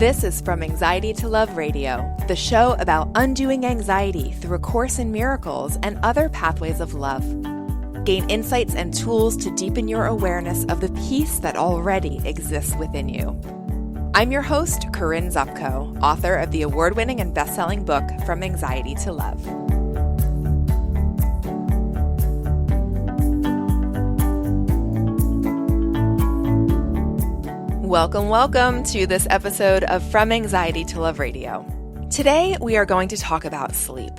This is From Anxiety to Love Radio, the show about undoing anxiety through A Course in Miracles and other pathways of love. Gain insights and tools to deepen your awareness of the peace that already exists within you. I'm your host, Corinne Zupko, author of the award-winning and best-selling book, From Anxiety to Love. Welcome to this episode of From Anxiety to Love Radio. Today, we are going to talk about sleep.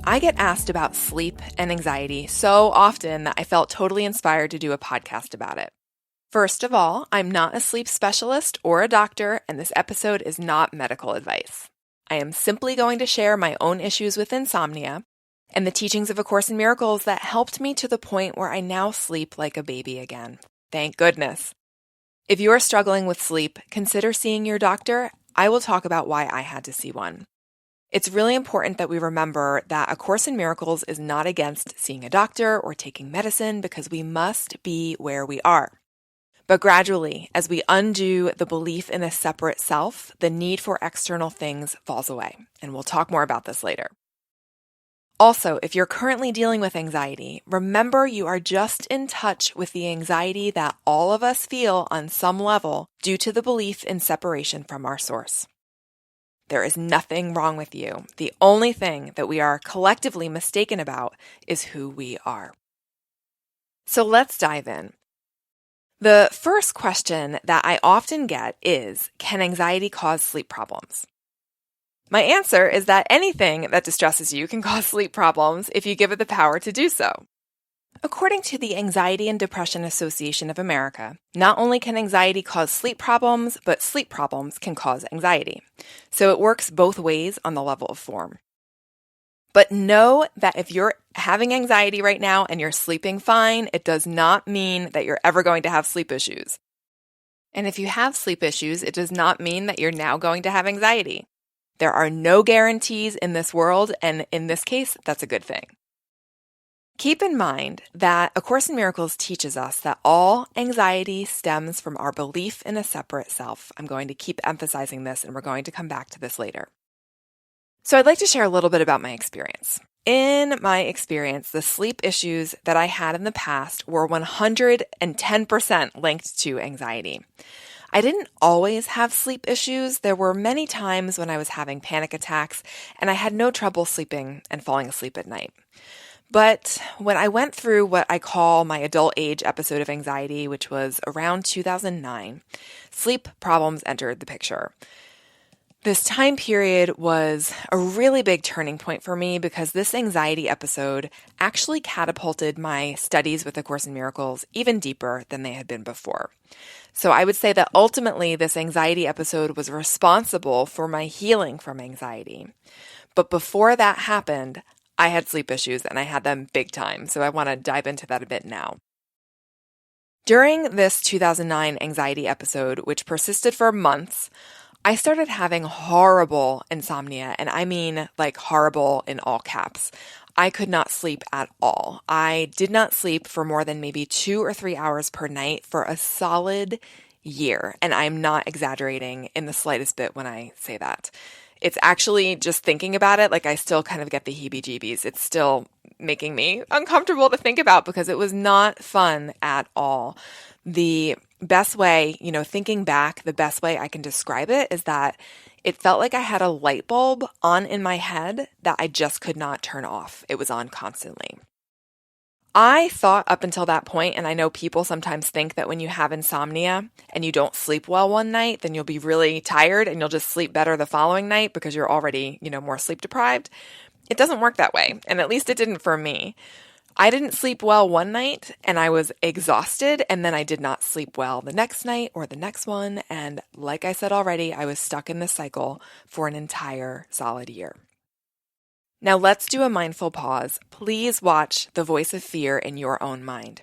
I get asked about sleep and anxiety so often that I felt totally inspired to do a podcast about it. First of all, I'm not a sleep specialist or a doctor, and this episode is not medical advice. I am simply going to share my own issues with insomnia and the teachings of A Course in Miracles that helped me to the point where I now sleep like a baby again. Thank goodness. If you are struggling with sleep, consider seeing your doctor. I will talk about why I had to see one. It's really important that we remember that A Course in Miracles is not against seeing a doctor or taking medicine because we must be where we are. But gradually, as we undo the belief in a separate self, the need for external things falls away. And we'll talk more about this later. Also, if you're currently dealing with anxiety, remember you are just in touch with the anxiety that all of us feel on some level due to the belief in separation from our source. There is nothing wrong with you. The only thing that we are collectively mistaken about is who we are. So let's dive in. The first question that I often get is, can anxiety cause sleep problems? My answer is that anything that distresses you can cause sleep problems if you give it the power to do so. According to the Anxiety and Depression Association of America, not only can anxiety cause sleep problems, but sleep problems can cause anxiety. So it works both ways on the level of form. But know that if you're having anxiety right now and you're sleeping fine, it does not mean that you're ever going to have sleep issues. And if you have sleep issues, it does not mean that you're now going to have anxiety. There are no guarantees in this world, and in this case, that's a good thing. Keep in mind that A Course in Miracles teaches us that all anxiety stems from our belief in a separate self. I'm going to keep emphasizing this, and we're going to come back to this later. So I'd like to share a little bit about my experience. In my experience, the sleep issues that I had in the past were 110% linked to anxiety. I didn't always have sleep issues. There were many times when I was having panic attacks, and I had no trouble sleeping and falling asleep at night. But when I went through what I call my adult age episode of anxiety, which was around 2009, sleep problems entered the picture. This time period was a really big turning point for me because this anxiety episode actually catapulted my studies with A Course in Miracles even deeper than they had been before. So I would say that ultimately this anxiety episode was responsible for my healing from anxiety. But before that happened, I had sleep issues and I had them big time. So I want to dive into that a bit now. During this 2009 anxiety episode, which persisted for months, I started having horrible insomnia, and I mean like horrible in all caps. I could not sleep at all. I did not sleep for more than maybe 2 or 3 hours per night for a solid year, and I'm not exaggerating in the slightest bit when I say that. It's actually just thinking about it, like I still kind of get the heebie-jeebies. It's still making me uncomfortable to think about because it was not fun at all. The best way, thinking back, the best way I can describe it is that it felt like I had a light bulb on in my head that I just could not turn off. It was on constantly. I thought up until that point, and I know people sometimes think that when you have insomnia and you don't sleep well one night, then you'll be really tired and you'll just sleep better the following night because you're already, more sleep deprived. It doesn't work that way, and at least it didn't for me. I didn't sleep well one night and I was exhausted, and then I did not sleep well the next night or the next one, and like I said already, I was stuck in this cycle for an entire solid year. Now let's do a mindful pause. Please watch the voice of fear in your own mind.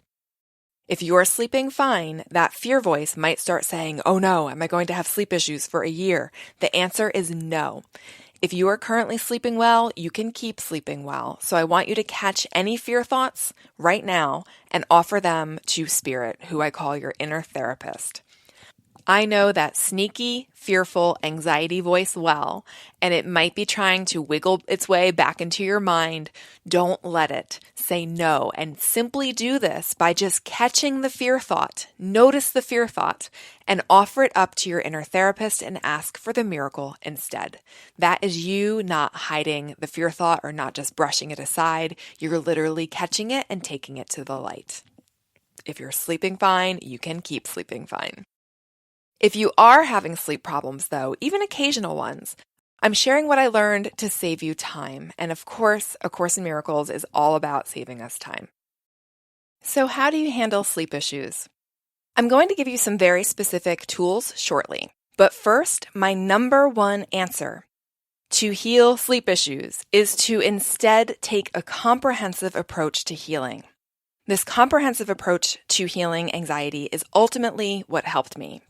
If you're sleeping fine, that fear voice might start saying, "Oh no, am I going to have sleep issues for a year?" The answer is no. If you are currently sleeping well, you can keep sleeping well. So I want you to catch any fear thoughts right now and offer them to Spirit, who I call your inner therapist. I know that sneaky, fearful anxiety voice well, and it might be trying to wiggle its way back into your mind. Don't let it. Say no, and simply do this by just catching the fear thought. Notice the fear thought and offer it up to your inner therapist and ask for the miracle instead. That is you not hiding the fear thought or not just brushing it aside. You're literally catching it and taking it to the light. If you're sleeping fine, you can keep sleeping fine. If you are having sleep problems, though, even occasional ones, I'm sharing what I learned to save you time. And of course, A Course in Miracles is all about saving us time. So how do you handle sleep issues? I'm going to give you some very specific tools shortly. But first, my number one answer to heal sleep issues is to instead take a comprehensive approach to healing. This comprehensive approach to healing anxiety is ultimately what helped me.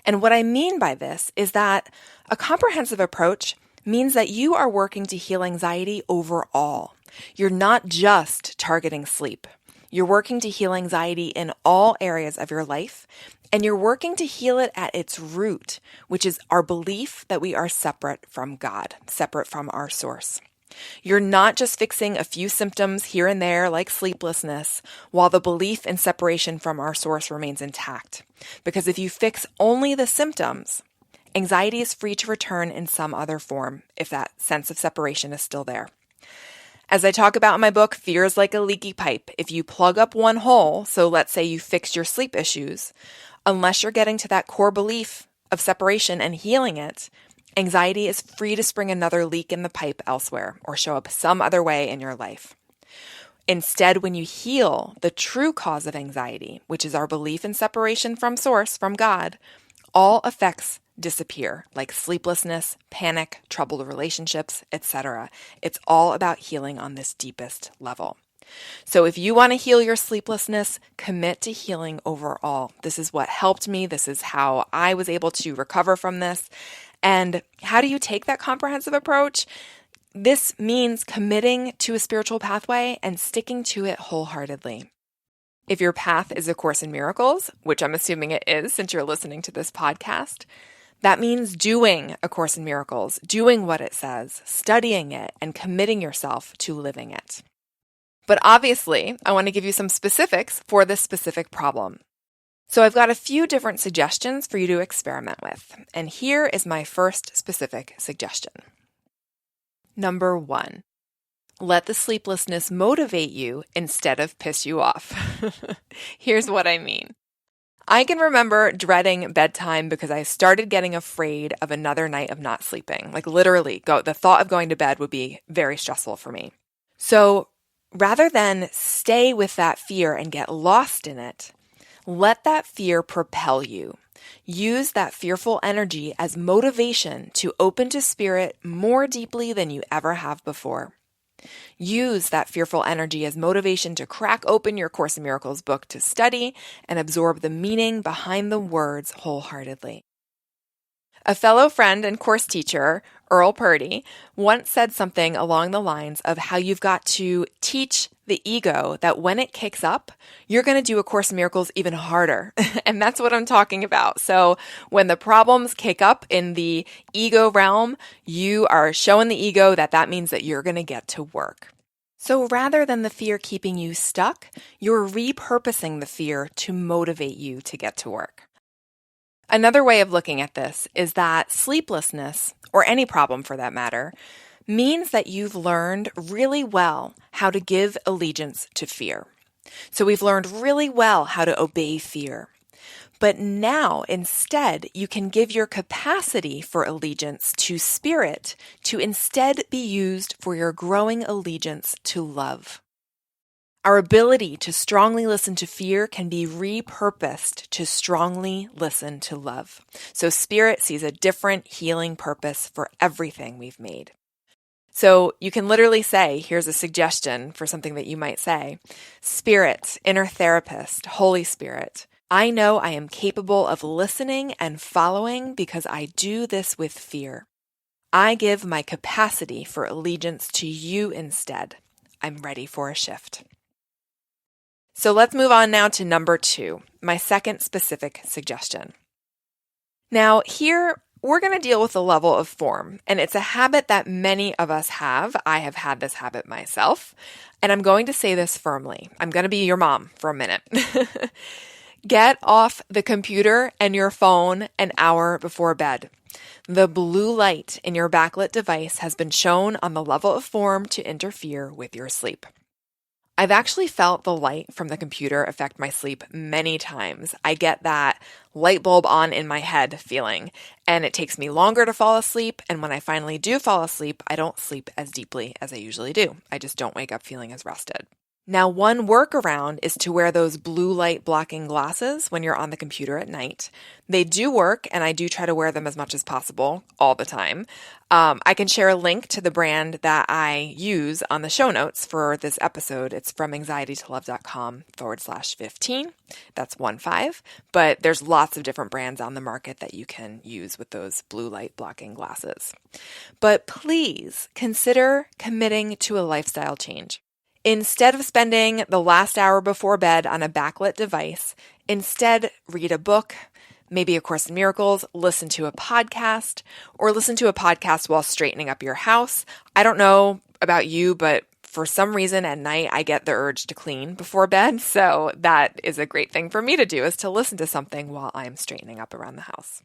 And what I mean by this is that a comprehensive approach means that you are working to heal anxiety overall. You're not just targeting sleep. You're working to heal anxiety in all areas of your life, and you're working to heal it at its root, which is our belief that we are separate from God, separate from our source. You're not just fixing a few symptoms here and there like sleeplessness, while the belief in separation from our source remains intact. Because if you fix only the symptoms, anxiety is free to return in some other form if that sense of separation is still there. As I talk about in my book, fear is like a leaky pipe. If you plug up one hole, so let's say you fix your sleep issues, unless you're getting to that core belief of separation and healing it, anxiety is free to spring another leak in the pipe elsewhere or show up some other way in your life. Instead, when you heal the true cause of anxiety, which is our belief in separation from source, from God, all effects disappear, like sleeplessness, panic, troubled relationships, etc. It's all about healing on this deepest level. So if you want to heal your sleeplessness, commit to healing overall. This is what helped me. This is how I was able to recover from this. And how do you take that comprehensive approach? This means committing to a spiritual pathway and sticking to it wholeheartedly. If your path is A Course in Miracles, which I'm assuming it is since you're listening to this podcast, that means doing A Course in Miracles, doing what it says, studying it, and committing yourself to living it. But obviously, I want to give you some specifics for this specific problem. So I've got a few different suggestions for you to experiment with, and here is my first specific suggestion. Number 1, let the sleeplessness motivate you instead of piss you off. Here's what I mean. I can remember dreading bedtime because I started getting afraid of another night of not sleeping. Like literally, the thought of going to bed would be very stressful for me. So rather than stay with that fear and get lost in it, let that fear propel you. Use that fearful energy as motivation to open to spirit more deeply than you ever have before. Use that fearful energy as motivation to crack open your Course in Miracles book to study and absorb the meaning behind the words wholeheartedly. A fellow friend and course teacher, Earl Purdy, once said something along the lines of how you've got to teach the ego that when it kicks up, you're going to do A Course in Miracles even harder. And that's what I'm talking about. So when the problems kick up in the ego realm, you are showing the ego that means that you're going to get to work. So rather than the fear keeping you stuck, you're repurposing the fear to motivate you to get to work. Another way of looking at this is that sleeplessness, or any problem for that matter, means that you've learned really well how to give allegiance to fear. So we've learned really well how to obey fear. But now, instead, you can give your capacity for allegiance to spirit to instead be used for your growing allegiance to love. Our ability to strongly listen to fear can be repurposed to strongly listen to love. So spirit sees a different healing purpose for everything we've made. So you can literally say, here's a suggestion for something that you might say, Spirit, inner therapist, Holy Spirit, I know I am capable of listening and following because I do this with fear. I give my capacity for allegiance to you instead. I'm ready for a shift. So let's move on now to number 2, my second specific suggestion. Now, here we're going to deal with the level of form, and it's a habit that many of us have. I have had this habit myself, and I'm going to say this firmly. I'm going to be your mom for a minute. Get off the computer and your phone an hour before bed. The blue light in your backlit device has been shown on the level of form to interfere with your sleep. I've actually felt the light from the computer affect my sleep many times. I get that light bulb on in my head feeling, and it takes me longer to fall asleep. And when I finally do fall asleep, I don't sleep as deeply as I usually do. I just don't wake up feeling as rested. Now, one workaround is to wear those blue light blocking glasses when you're on the computer at night. They do work, and I do try to wear them as much as possible all the time. I can share a link to the brand that I use on the show notes for this episode. It's from anxietytolove.com/15. That's 15. But there's lots of different brands on the market that you can use with those blue light blocking glasses. But please consider committing to a lifestyle change. Instead of spending the last hour before bed on a backlit device, instead read a book, maybe A Course in Miracles, listen to a podcast, or listen to a podcast while straightening up your house. I don't know about you, but for some reason at night I get the urge to clean before bed, so that is a great thing for me to do, is to listen to something while I'm straightening up around the house.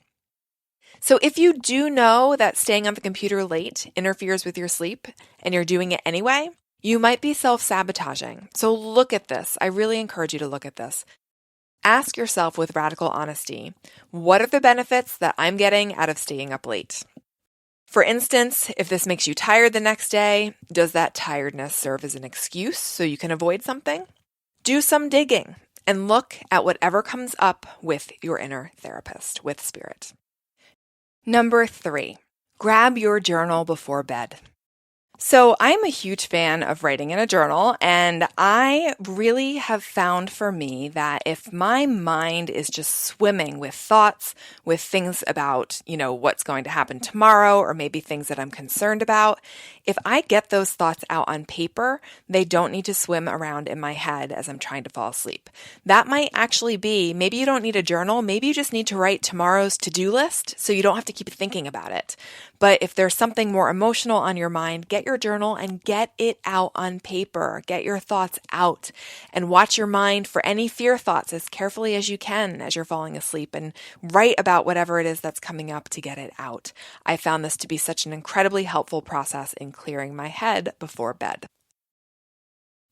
So if you do know that staying on the computer late interferes with your sleep and you're doing it anyway, you might be self-sabotaging. So look at this. I really encourage you to look at this. Ask yourself with radical honesty, what are the benefits that I'm getting out of staying up late? For instance, if this makes you tired the next day, does that tiredness serve as an excuse so you can avoid something? Do some digging and look at whatever comes up with your inner therapist, with spirit. Number 3, grab your journal before bed. So I'm a huge fan of writing in a journal, and I really have found for me that if my mind is just swimming with thoughts, with things about, what's going to happen tomorrow, or maybe things that I'm concerned about, if I get those thoughts out on paper, they don't need to swim around in my head as I'm trying to fall asleep. That might actually be, maybe you don't need a journal, maybe you just need to write tomorrow's to-do list so you don't have to keep thinking about it. But if there's something more emotional on your mind, get your journal and get it out on paper. Get your thoughts out and watch your mind for any fear thoughts as carefully as you can as you're falling asleep, and write about whatever it is that's coming up to get it out. I found this to be such an incredibly helpful process in clearing my head before bed.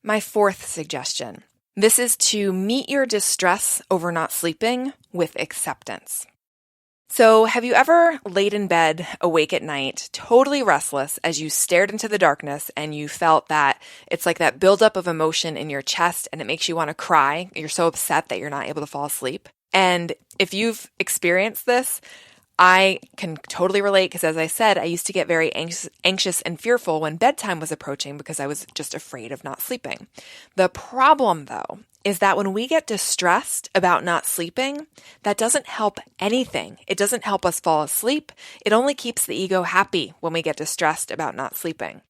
My 4th suggestion. This is to meet your distress over not sleeping with acceptance. So have you ever laid in bed, awake at night, totally restless as you stared into the darkness and you felt that it's like that buildup of emotion in your chest and it makes you want to cry? You're so upset that you're not able to fall asleep. And if you've experienced this, I can totally relate because, as I said, I used to get very anxious and fearful when bedtime was approaching because I was just afraid of not sleeping. The problem, though, is that when we get distressed about not sleeping, that doesn't help anything. It doesn't help us fall asleep. It only keeps the ego happy when we get distressed about not sleeping.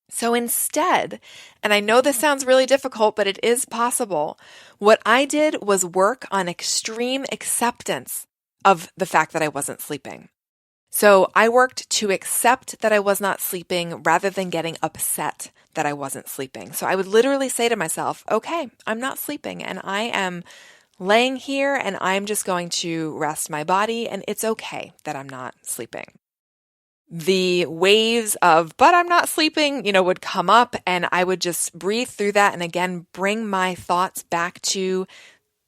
So instead, and I know this sounds really difficult, but it is possible, what I did was work on extreme acceptance of the fact that I wasn't sleeping. So I worked to accept that I was not sleeping rather than getting upset that I wasn't sleeping. So I would literally say to myself, okay, I'm not sleeping and I am laying here and I'm just going to rest my body, and it's okay that I'm not sleeping. The waves of, but I'm not sleeping, would come up, and I would just breathe through that and again bring my thoughts back to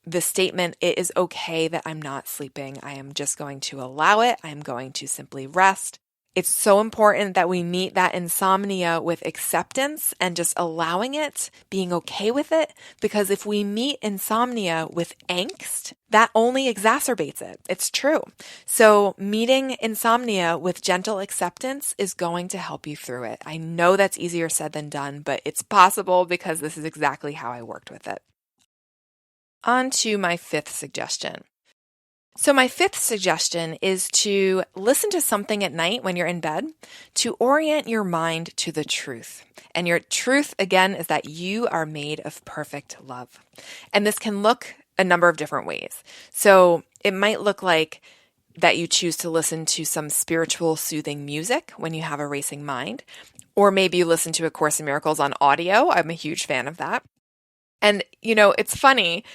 the statement, it is okay that I'm not sleeping. I am just going to allow it. I'm going to simply rest. It's so important that we meet that insomnia with acceptance and just allowing it, being okay with it, because if we meet insomnia with angst, that only exacerbates it. It's true. So meeting insomnia with gentle acceptance is going to help you through it. I know that's easier said than done, but it's possible because this is exactly how I worked with it. On to my 5th suggestion. So my 5th suggestion is to listen to something at night when you're in bed to orient your mind to the truth. And your truth, again, is that you are made of perfect love. And this can look a number of different ways. So it might look like that you choose to listen to some spiritual soothing music when you have a racing mind, or maybe you listen to A Course in Miracles on audio. I'm a huge fan of that. And, it's funny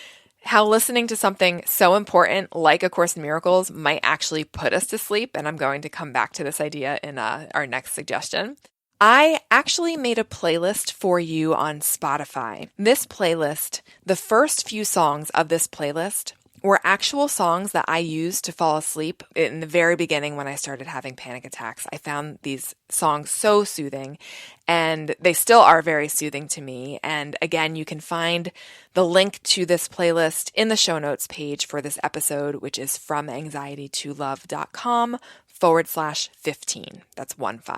how listening to something so important like A Course in Miracles might actually put us to sleep. And I'm going to come back to this idea in our next suggestion. I actually made a playlist for you on Spotify. This playlist, the first few songs of this playlist were actual songs that I used to fall asleep in the very beginning when I started having panic attacks. I found these songs so soothing, and they still are very soothing to me. And again, you can find the link to this playlist in the show notes page for this episode, which is FromAnxietyToLove.com/15. That's 15.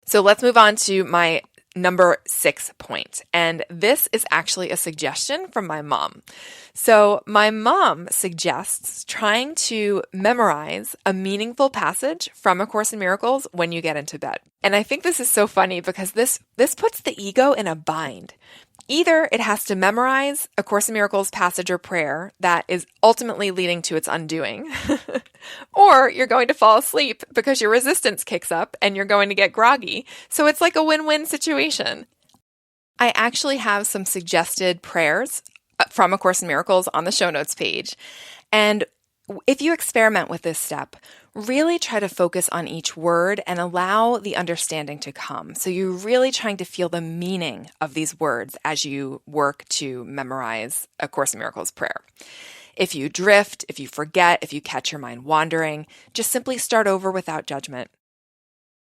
So let's move on to my number 6 point. And this is actually a suggestion from my mom. So my mom suggests trying to memorize a meaningful passage from A Course in Miracles when you get into bed. And I think this is so funny because this puts the ego in a bind. Either it has to memorize A Course in Miracles passage or prayer that is ultimately leading to its undoing, or you're going to fall asleep because your resistance kicks up and you're going to get groggy. So it's like a win-win situation. I actually have some suggested prayers from A Course in Miracles on the show notes page. And if you experiment with this step, really try to focus on each word and allow the understanding to come. So you're really trying to feel the meaning of these words as you work to memorize A Course in Miracles prayer. If you drift, if you forget, if you catch your mind wandering, just simply start over without judgment.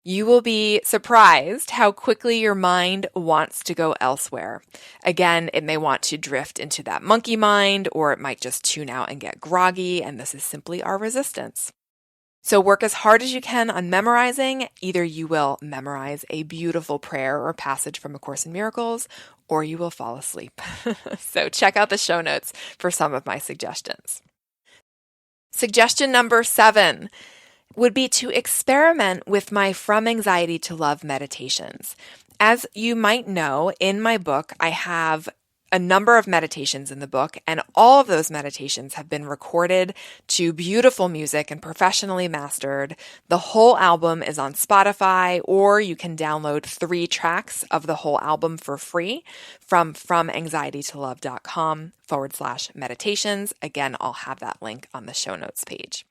You will be surprised how quickly your mind wants to go elsewhere. Again, it may want to drift into that monkey mind, or it might just tune out and get groggy, and this is simply our resistance. So work as hard as you can on memorizing. Either you will memorize a beautiful prayer or passage from A Course in Miracles, or you will fall asleep. So check out the show notes for some of my suggestions. Suggestion number 7 would be to experiment with my From Anxiety to Love meditations. As you might know, in my book, I have a number of meditations in the book, and all of those meditations have been recorded to beautiful music and professionally mastered. The whole album is on Spotify, or you can download 3 tracks of the whole album for free from FromAnxietyToLove.com/meditations. Again, I'll have that link on the show notes page.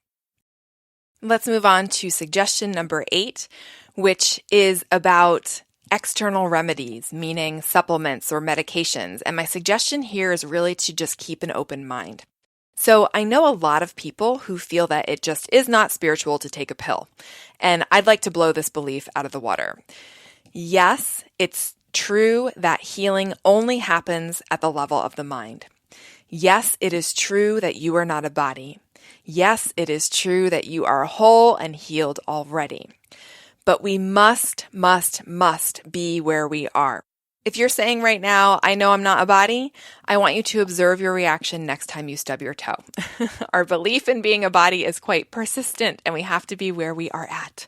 Let's move on to suggestion number 8, which is about external remedies, meaning supplements or medications. And my suggestion here is really to just keep an open mind. So I know a lot of people who feel that it just is not spiritual to take a pill. And I'd like to blow this belief out of the water. Yes, it's true that healing only happens at the level of the mind. Yes, it is true that you are not a body. Yes, it is true that you are whole and healed already. But we must be where we are. If you're saying right now, I know I'm not a body, I want you to observe your reaction next time you stub your toe. Our belief in being a body is quite persistent, and we have to be where we are at.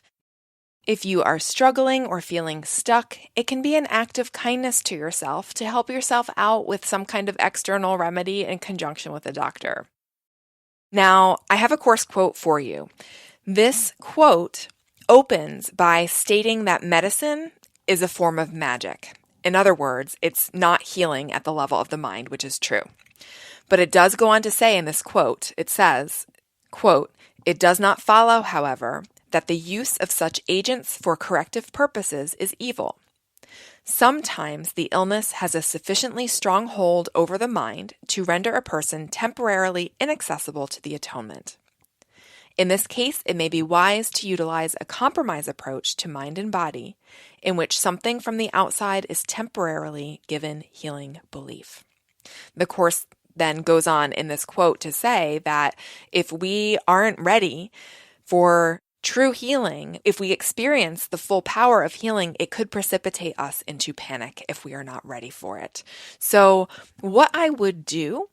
If you are struggling or feeling stuck, it can be an act of kindness to yourself to help yourself out with some kind of external remedy in conjunction with a doctor. Now, I have a course quote for you. This quote opens by stating that medicine is a form of magic. In other words, it's not healing at the level of the mind, which is true. But it does go on to say in this quote, it says, quote, "It does not follow, however, that the use of such agents for corrective purposes is evil. Sometimes the illness has a sufficiently strong hold over the mind to render a person temporarily inaccessible to the atonement. In this case, it may be wise to utilize a compromise approach to mind and body, in which something from the outside is temporarily given healing belief." The Course then goes on in this quote to say that if we aren't ready for true healing, if we experience the full power of healing, it could precipitate us into panic if we are not ready for it. So what I would do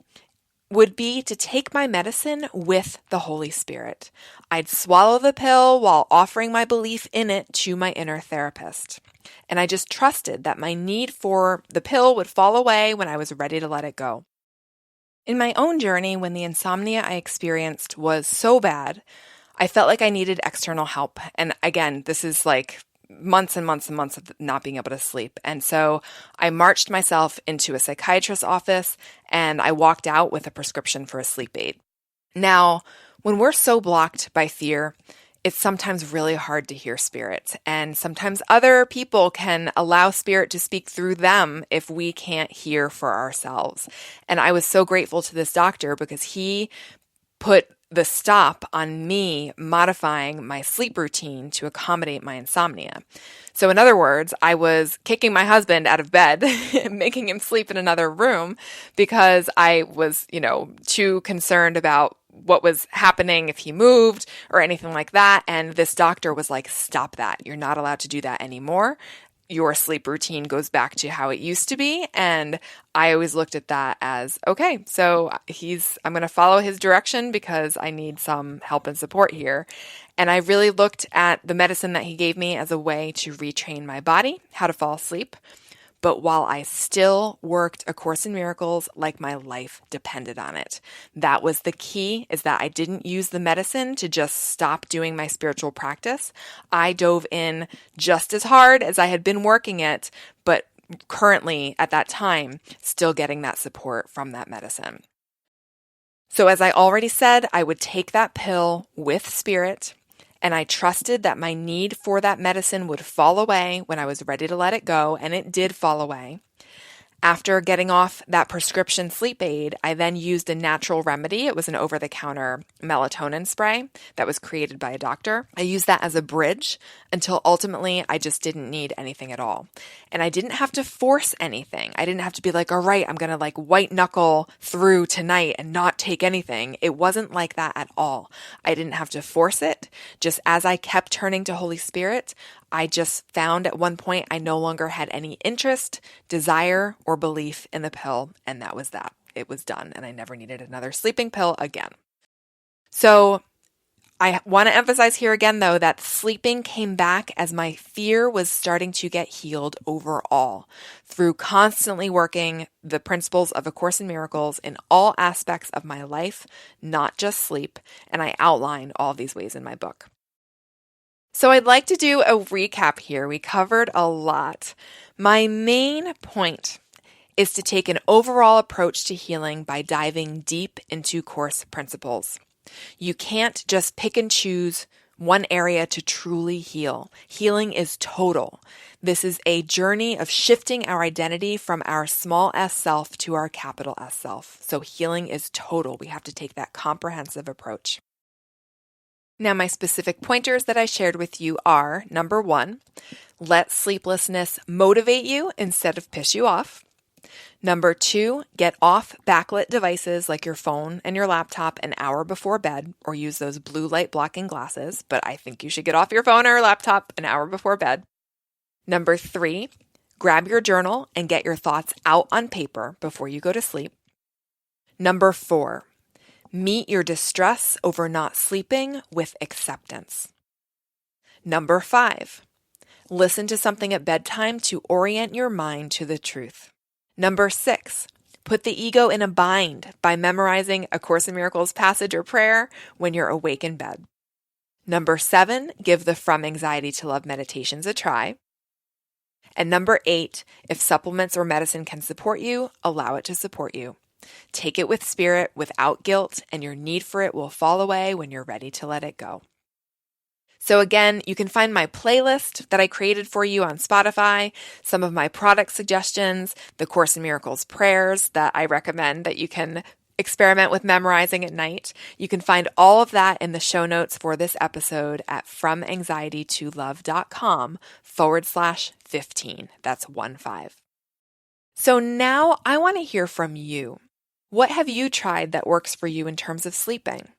would be to take my medicine with the Holy Spirit. I'd swallow the pill while offering my belief in it to my inner therapist. And I just trusted that my need for the pill would fall away when I was ready to let it go. In my own journey, when the insomnia I experienced was so bad, I felt like I needed external help. And again, this is like months and months and months of not being able to sleep. And so I marched myself into a psychiatrist's office and I walked out with a prescription for a sleep aid. Now, when we're so blocked by fear, it's sometimes really hard to hear spirit. And sometimes other people can allow spirit to speak through them if we can't hear for ourselves. And I was so grateful to this doctor because he put the stop on me modifying my sleep routine to accommodate my insomnia. So in other words, I was kicking my husband out of bed, making him sleep in another room because I was, too concerned about what was happening if he moved or anything like that. And this doctor was like, stop that. You're not allowed to do that anymore. Your sleep routine goes back to how it used to be. And I always looked at that as, okay, so I'm going to follow his direction because I need some help and support here. And I really looked at the medicine that he gave me as a way to retrain my body, how to fall asleep. But while I still worked A Course in Miracles like my life depended on it. That was the key, is that I didn't use the medicine to just stop doing my spiritual practice. I dove in just as hard as I had been working it, but currently at that time, still getting that support from that medicine. So as I already said, I would take that pill with spirit, and I trusted that my need for that medicine would fall away when I was ready to let it go, and it did fall away. After getting off that prescription sleep aid, I then used a natural remedy. It was an over-the-counter melatonin spray that was created by a doctor. I used that as a bridge until ultimately I just didn't need anything at all. And I didn't have to force anything. I didn't have to be like, all right, I'm going to like white knuckle through tonight and not take anything. It wasn't like that at all. I didn't have to force it. Just as I kept turning to Holy Spirit, I just found at one point I no longer had any interest, desire, or belief in the pill, and that was that. It was done, and I never needed another sleeping pill again. So I want to emphasize here again, though, that sleeping came back as my fear was starting to get healed overall through constantly working the principles of A Course in Miracles in all aspects of my life, not just sleep, and I outline all these ways in my book. So I'd like to do a recap here. We covered a lot. My main point is to take an overall approach to healing by diving deep into Course principles. You can't just pick and choose one area to truly heal. Healing is total. This is a journey of shifting our identity from our small s self to our capital S self. So healing is total. We have to take that comprehensive approach. Now, my specific pointers that I shared with you are, number 1, let sleeplessness motivate you instead of piss you off. Number 2, get off backlit devices like your phone and your laptop an hour before bed, or use those blue light blocking glasses, but I think you should get off your phone or laptop an hour before bed. Number 3, grab your journal and get your thoughts out on paper before you go to sleep. Number 4, meet your distress over not sleeping with acceptance. Number 5, listen to something at bedtime to orient your mind to the truth. Number 6, put the ego in a bind by memorizing A Course in Miracles passage or prayer when you're awake in bed. Number 7, give the From Anxiety to Love meditations a try. And number 8, if supplements or medicine can support you, allow it to support you. Take it with spirit, without guilt, and your need for it will fall away when you're ready to let it go. So again, you can find my playlist that I created for you on Spotify, some of my product suggestions, the Course in Miracles prayers that I recommend that you can experiment with memorizing at night. You can find all of that in the show notes for this episode at FromAnxietyToLove.com/15. That's 15. So now I want to hear from you. What have you tried that works for you in terms of sleeping?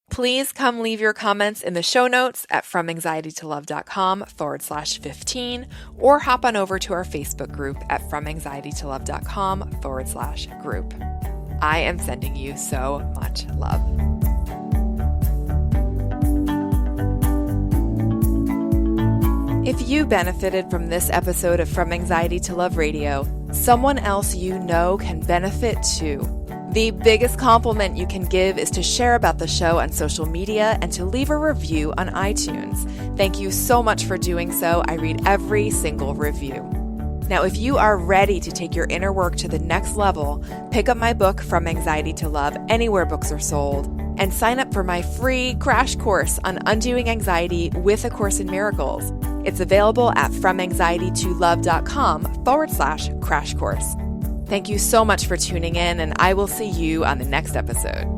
Please come leave your comments in the show notes at FromAnxietyToLove.com/15, or hop on over to our Facebook group at FromAnxietyToLove.com/group. I am sending you so much love. If you benefited from this episode of From Anxiety to Love Radio, someone else you know can benefit too. The biggest compliment you can give is to share about the show on social media and to leave a review on iTunes. Thank you so much for doing so. I read every single review. Now, if you are ready to take your inner work to the next level, pick up my book, From Anxiety to Love, anywhere books are sold, and sign up for my free crash course on undoing anxiety with A Course in Miracles. It's available at FromAnxietyToLove.com/crash course. Thank you so much for tuning in, and I will see you on the next episode.